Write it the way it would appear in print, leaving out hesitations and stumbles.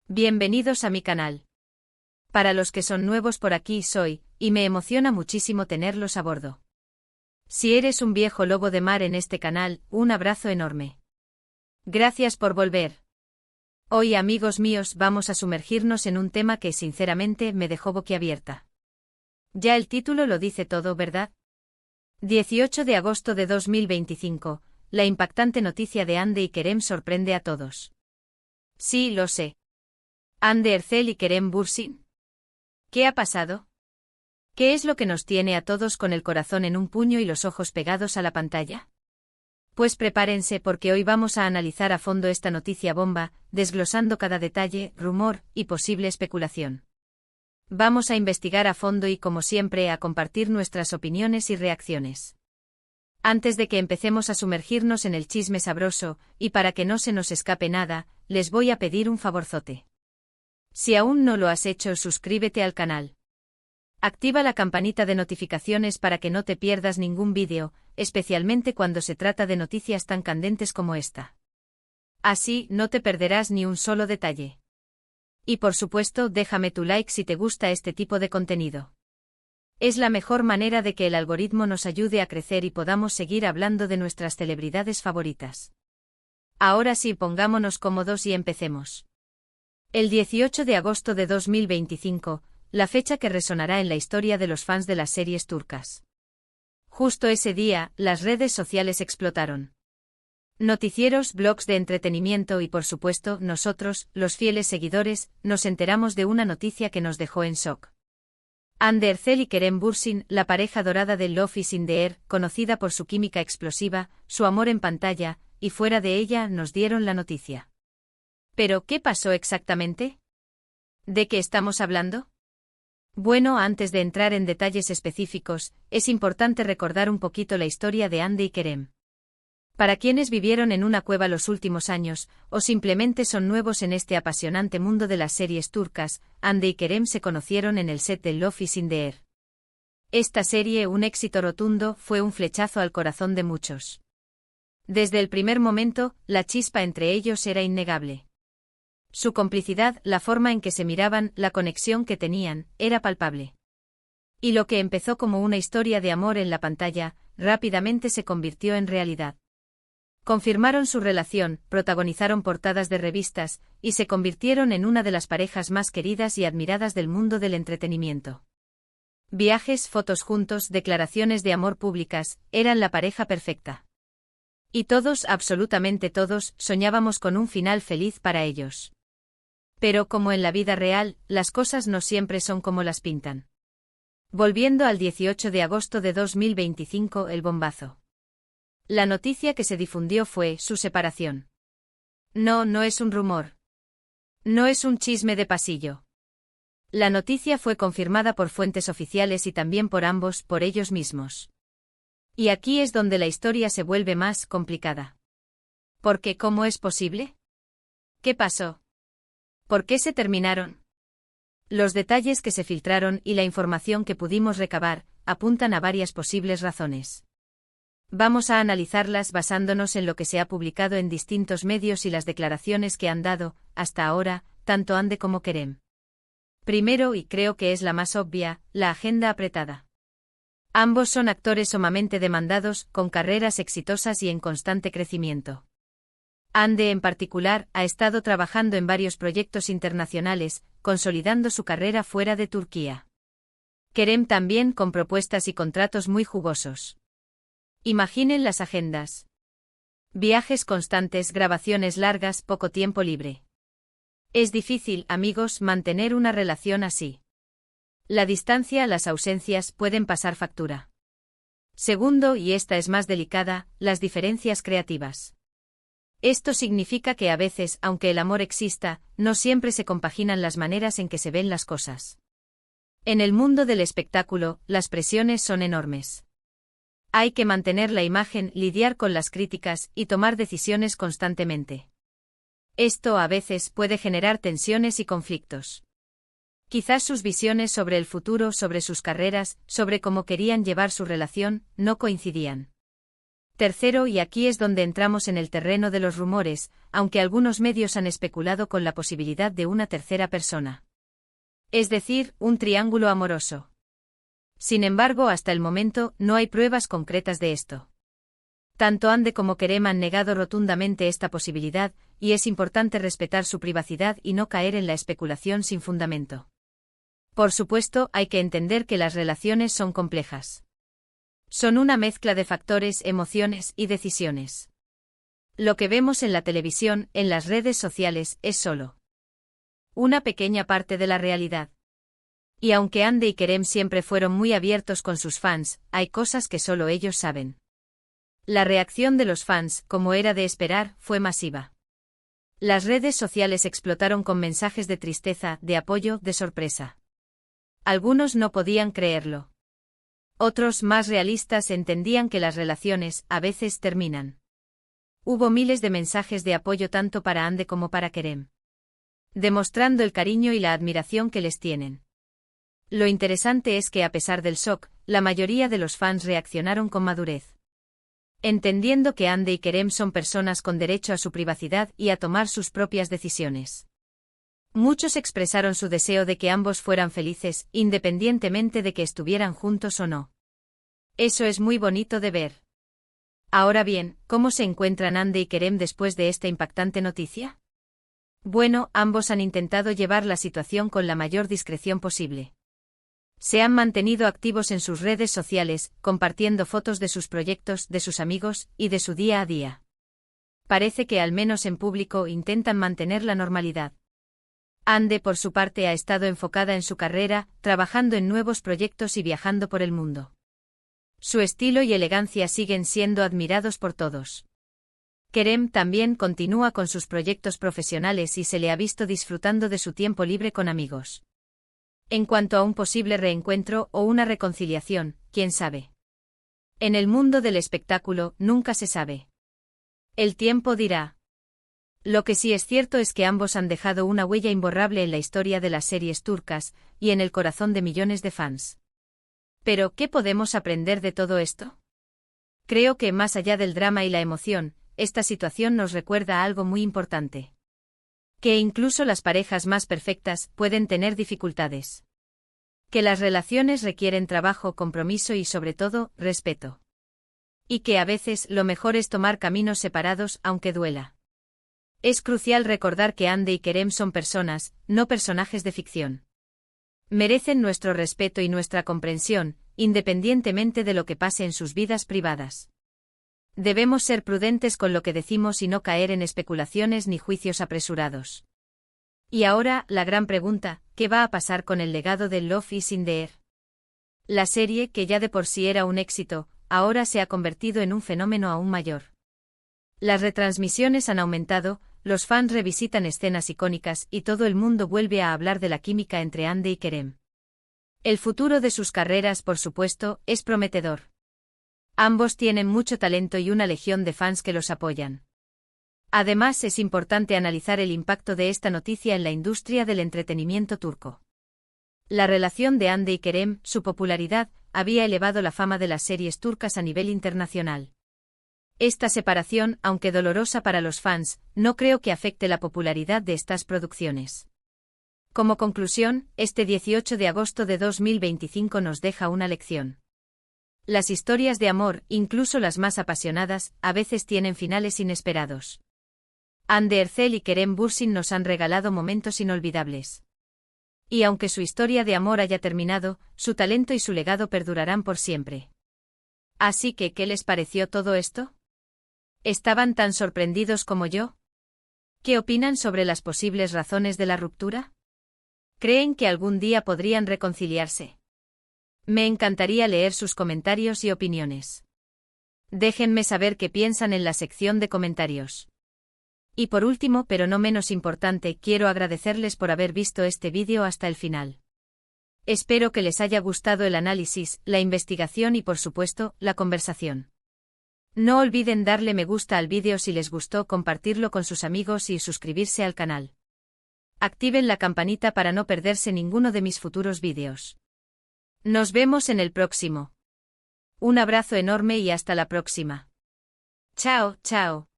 Bienvenidos a mi canal. Para los que son nuevos por aquí soy, y me emociona muchísimo tenerlos a bordo. Si eres un viejo lobo de mar en este canal, un abrazo enorme. Gracias por volver. Hoy, amigos míos, vamos a sumergirnos en un tema que sinceramente me dejó boquiabierta. Ya el título lo dice todo, ¿verdad? 18 de agosto de 2025, la impactante noticia de Hande y Kerem sorprende a todos. Sí, lo sé. Hande Erçel y Kerem Bürsin. ¿Qué ha pasado? ¿Qué es lo que nos tiene a todos con el corazón en un puño y los ojos pegados a la pantalla? Pues prepárense porque hoy vamos a analizar a fondo esta noticia bomba, desglosando cada detalle, rumor y posible especulación. Vamos a investigar a fondo y, como siempre, a compartir nuestras opiniones y reacciones. Antes de que empecemos a sumergirnos en el chisme sabroso, y para que no se nos escape nada, les voy a pedir un favorzote. Si aún no lo has hecho, suscríbete al canal. Activa la campanita de notificaciones para que no te pierdas ningún vídeo, especialmente cuando se trata de noticias tan candentes como esta. Así, no te perderás ni un solo detalle. Y por supuesto, déjame tu like si te gusta este tipo de contenido. Es la mejor manera de que el algoritmo nos ayude a crecer y podamos seguir hablando de nuestras celebridades favoritas. Ahora sí, pongámonos cómodos y empecemos. El 18 de agosto de 2025, la fecha que resonará en la historia de los fans de las series turcas. Justo ese día, las redes sociales explotaron. Noticieros, blogs de entretenimiento y por supuesto, nosotros, los fieles seguidores, nos enteramos de una noticia que nos dejó en shock. Hande Erçel y Kerem Bürsin, la pareja dorada de Love is in the Air, conocida por su química explosiva, su amor en pantalla, y fuera de ella, nos dieron la noticia. ¿Pero qué pasó exactamente? ¿De qué estamos hablando? Bueno, antes de entrar en detalles específicos, es importante recordar un poquito la historia de Hande y Kerem. Para quienes vivieron en una cueva los últimos años, o simplemente son nuevos en este apasionante mundo de las series turcas, Hande y Kerem se conocieron en el set de Love is in the Air. Esta serie, un éxito rotundo, fue un flechazo al corazón de muchos. Desde el primer momento, la chispa entre ellos era innegable. Su complicidad, la forma en que se miraban, la conexión que tenían, era palpable. Y lo que empezó como una historia de amor en la pantalla, rápidamente se convirtió en realidad. Confirmaron su relación, protagonizaron portadas de revistas, y se convirtieron en una de las parejas más queridas y admiradas del mundo del entretenimiento. Viajes, fotos juntos, declaraciones de amor públicas, eran la pareja perfecta. Y todos, absolutamente todos, soñábamos con un final feliz para ellos. Pero como en la vida real, las cosas no siempre son como las pintan. Volviendo al 18 de agosto de 2025, el bombazo. La noticia que se difundió fue su separación. No es un rumor. No es un chisme de pasillo. La noticia fue confirmada por fuentes oficiales y también por ambos, por ellos mismos. Y aquí es donde la historia se vuelve más complicada. Porque ¿cómo es posible? ¿Qué pasó? ¿Por qué se terminaron? Los detalles que se filtraron y la información que pudimos recabar apuntan a varias posibles razones. Vamos a analizarlas basándonos en lo que se ha publicado en distintos medios y las declaraciones que han dado, hasta ahora, tanto Hande como Kerem. Primero, y creo que es la más obvia, la agenda apretada. Ambos son actores sumamente demandados, con carreras exitosas y en constante crecimiento. Hande, en particular, ha estado trabajando en varios proyectos internacionales, consolidando su carrera fuera de Turquía. Kerem también con propuestas y contratos muy jugosos. Imaginen las agendas. Viajes constantes, grabaciones largas, poco tiempo libre. Es difícil, amigos, mantener una relación así. La distancia, las ausencias pueden pasar factura. Segundo, y esta es más delicada, las diferencias creativas. Esto significa que a veces, aunque el amor exista, no siempre se compaginan las maneras en que se ven las cosas. En el mundo del espectáculo, las presiones son enormes. Hay que mantener la imagen, lidiar con las críticas y tomar decisiones constantemente. Esto a veces puede generar tensiones y conflictos. Quizás sus visiones sobre el futuro, sobre sus carreras, sobre cómo querían llevar su relación, no coincidían. Tercero, y aquí es donde entramos en el terreno de los rumores, aunque algunos medios han especulado con la posibilidad de una tercera persona. Es decir, un triángulo amoroso. Sin embargo, hasta el momento, no hay pruebas concretas de esto. Tanto Ande como Kerem han negado rotundamente esta posibilidad, y es importante respetar su privacidad y no caer en la especulación sin fundamento. Por supuesto, hay que entender que las relaciones son complejas. Son una mezcla de factores, emociones y decisiones. Lo que vemos en la televisión, en las redes sociales, es solo una pequeña parte de la realidad. Y aunque Ande y Kerem siempre fueron muy abiertos con sus fans, hay cosas que solo ellos saben. La reacción de los fans, como era de esperar, fue masiva. Las redes sociales explotaron con mensajes de tristeza, de apoyo, de sorpresa. Algunos no podían creerlo. Otros, más realistas, entendían que las relaciones, a veces, terminan. Hubo miles de mensajes de apoyo tanto para Ande como para Kerem, demostrando el cariño y la admiración que les tienen. Lo interesante es que a pesar del shock, la mayoría de los fans reaccionaron con madurez, entendiendo que Ande y Kerem son personas con derecho a su privacidad y a tomar sus propias decisiones. Muchos expresaron su deseo de que ambos fueran felices, independientemente de que estuvieran juntos o no. Eso es muy bonito de ver. Ahora bien, ¿cómo se encuentran Ande y Kerem después de esta impactante noticia? Bueno, ambos han intentado llevar la situación con la mayor discreción posible. Se han mantenido activos en sus redes sociales, compartiendo fotos de sus proyectos, de sus amigos, y de su día a día. Parece que al menos en público intentan mantener la normalidad. Ande, por su parte, ha estado enfocada en su carrera, trabajando en nuevos proyectos y viajando por el mundo. Su estilo y elegancia siguen siendo admirados por todos. Kerem también continúa con sus proyectos profesionales y se le ha visto disfrutando de su tiempo libre con amigos. En cuanto a un posible reencuentro o una reconciliación, quién sabe. En el mundo del espectáculo, nunca se sabe. El tiempo dirá. Lo que sí es cierto es que ambos han dejado una huella imborrable en la historia de las series turcas, y en el corazón de millones de fans. Pero, ¿qué podemos aprender de todo esto? Creo que, más allá del drama y la emoción, esta situación nos recuerda algo muy importante. Que incluso las parejas más perfectas pueden tener dificultades. Que las relaciones requieren trabajo, compromiso y, sobre todo, respeto. Y que a veces lo mejor es tomar caminos separados, aunque duela. Es crucial recordar que Ande y Kerem son personas, no personajes de ficción. Merecen nuestro respeto y nuestra comprensión, independientemente de lo que pase en sus vidas privadas. Debemos ser prudentes con lo que decimos y no caer en especulaciones ni juicios apresurados. Y ahora, la gran pregunta, ¿qué va a pasar con el legado de Love is in the Air? La serie, que ya de por sí era un éxito, ahora se ha convertido en un fenómeno aún mayor. Las retransmisiones han aumentado, los fans revisitan escenas icónicas y todo el mundo vuelve a hablar de la química entre Ande y Kerem. El futuro de sus carreras, por supuesto, es prometedor. Ambos tienen mucho talento y una legión de fans que los apoyan. Además, es importante analizar el impacto de esta noticia en la industria del entretenimiento turco. La relación de Ande y Kerem, su popularidad, había elevado la fama de las series turcas a nivel internacional. Esta separación, aunque dolorosa para los fans, no creo que afecte la popularidad de estas producciones. Como conclusión, este 18 de agosto de 2025 nos deja una lección. Las historias de amor, incluso las más apasionadas, a veces tienen finales inesperados. Hande Erçel y Kerem Bürsin nos han regalado momentos inolvidables. Y aunque su historia de amor haya terminado, su talento y su legado perdurarán por siempre. Así que, ¿qué les pareció todo esto? ¿Estaban tan sorprendidos como yo? ¿Qué opinan sobre las posibles razones de la ruptura? ¿Creen que algún día podrían reconciliarse? Me encantaría leer sus comentarios y opiniones. Déjenme saber qué piensan en la sección de comentarios. Y por último, pero no menos importante, quiero agradecerles por haber visto este vídeo hasta el final. Espero que les haya gustado el análisis, la investigación y por supuesto, la conversación. No olviden darle me gusta al vídeo si les gustó, compartirlo con sus amigos y suscribirse al canal. Activen la campanita para no perderse ninguno de mis futuros vídeos. Nos vemos en el próximo. Un abrazo enorme y hasta la próxima. Chao, chao.